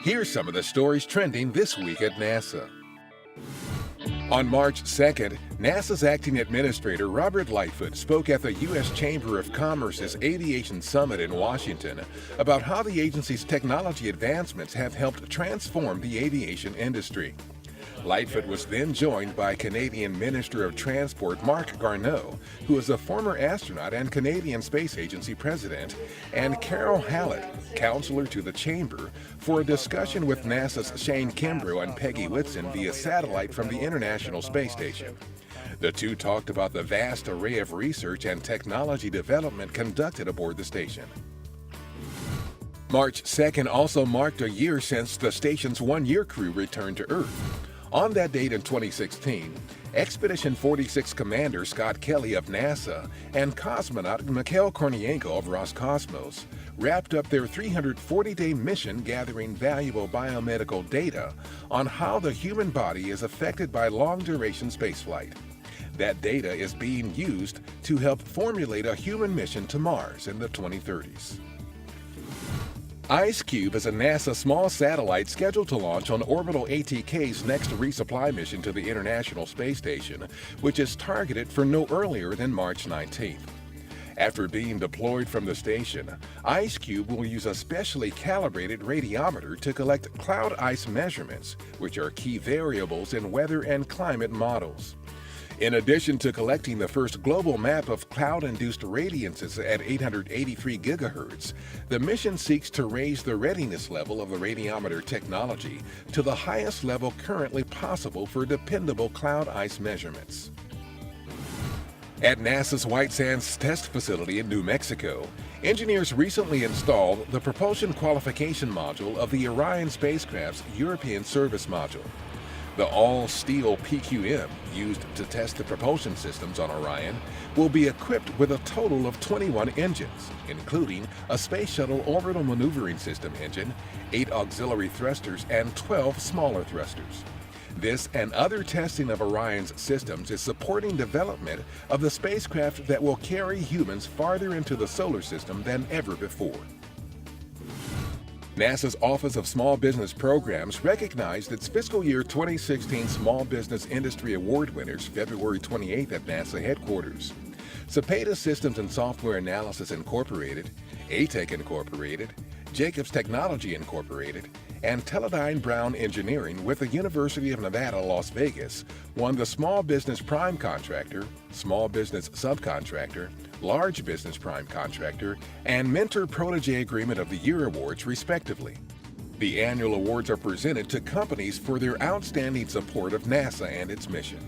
Here's some of the stories trending this week at NASA. On March 2nd, NASA's acting administrator Robert Lightfoot spoke at the U.S. Chamber of Commerce's Aviation Summit in Washington about how the agency's technology advancements have helped transform the aviation industry. Lightfoot was then joined by Canadian Minister of Transport Marc Garneau, who is a former astronaut and Canadian Space Agency president, and Carol Hallett, counselor to the Chamber, for a discussion with NASA's Kimbrough and Peggy Whitson via satellite from the International Space Station. The two talked about the vast array of research and technology development conducted aboard the station. March 2nd also marked a year since the station's one-year crew returned to Earth. On that date in 2016, Expedition 46 Commander Scott Kelly of NASA and cosmonaut Mikhail Kornienko of Roscosmos wrapped up their 340-day mission gathering valuable biomedical data on how the human body is affected by long-duration spaceflight. That data is being used to help formulate a human mission to Mars in the 2030s. IceCube is a NASA small satellite scheduled to launch on orbital ATK's next resupply mission to the International Space Station, which is targeted for no earlier than March 19th. After being deployed from the station, IceCube will use a specially calibrated radiometer to collect cloud ice measurements, which are key variables in weather and climate models. In addition to collecting the first global map of cloud-induced radiances at 883 GHz, the mission seeks to raise the readiness level of the radiometer technology to the highest level currently possible for dependable cloud ice measurements. At NASA's White Sands Test Facility in New Mexico, engineers recently installed the Propulsion Qualification module of the Orion spacecraft's European Service Module. The all-steel PQM, used to test the propulsion systems on Orion, will be equipped with a total of 21 engines, including a Space Shuttle Orbital Maneuvering System engine, 8 auxiliary thrusters, and 12 smaller thrusters. This and other testing of Orion's systems is supporting development of the spacecraft that will carry humans farther into the solar system than ever before. NASA's Office of Small Business Programs recognized its fiscal year 2016 Small Business Industry Award winners February 28th at NASA headquarters. Cepeda Systems and Software Analysis Incorporated, ATEC Incorporated, Jacobs Technology Incorporated, and Teledyne Brown Engineering with the University of Nevada, Las Vegas won the Small Business Prime Contractor, Small Business Subcontractor, Large Business Prime Contractor, and Mentor Protege Agreement of the Year awards, respectively. The annual awards are presented to companies for their outstanding support of NASA and its mission.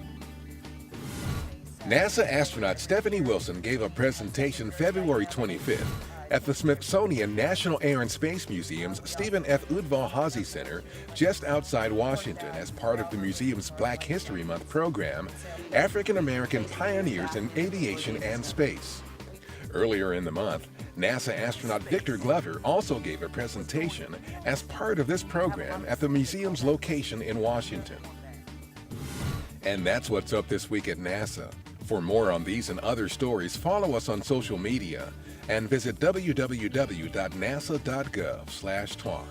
NASA astronaut Stephanie Wilson gave a presentation February 25th at the Smithsonian National Air and Space Museum's Stephen F. Udvar-Hazy Center just outside Washington as part of the museum's Black History Month program, African American Pioneers in Aviation and Space. Earlier in the month, NASA astronaut Victor Glover also gave a presentation as part of this program at the museum's location in Washington. And that's what's up this week at NASA. For more on these and other stories, follow us on social media and visit www.nasa.gov/toi.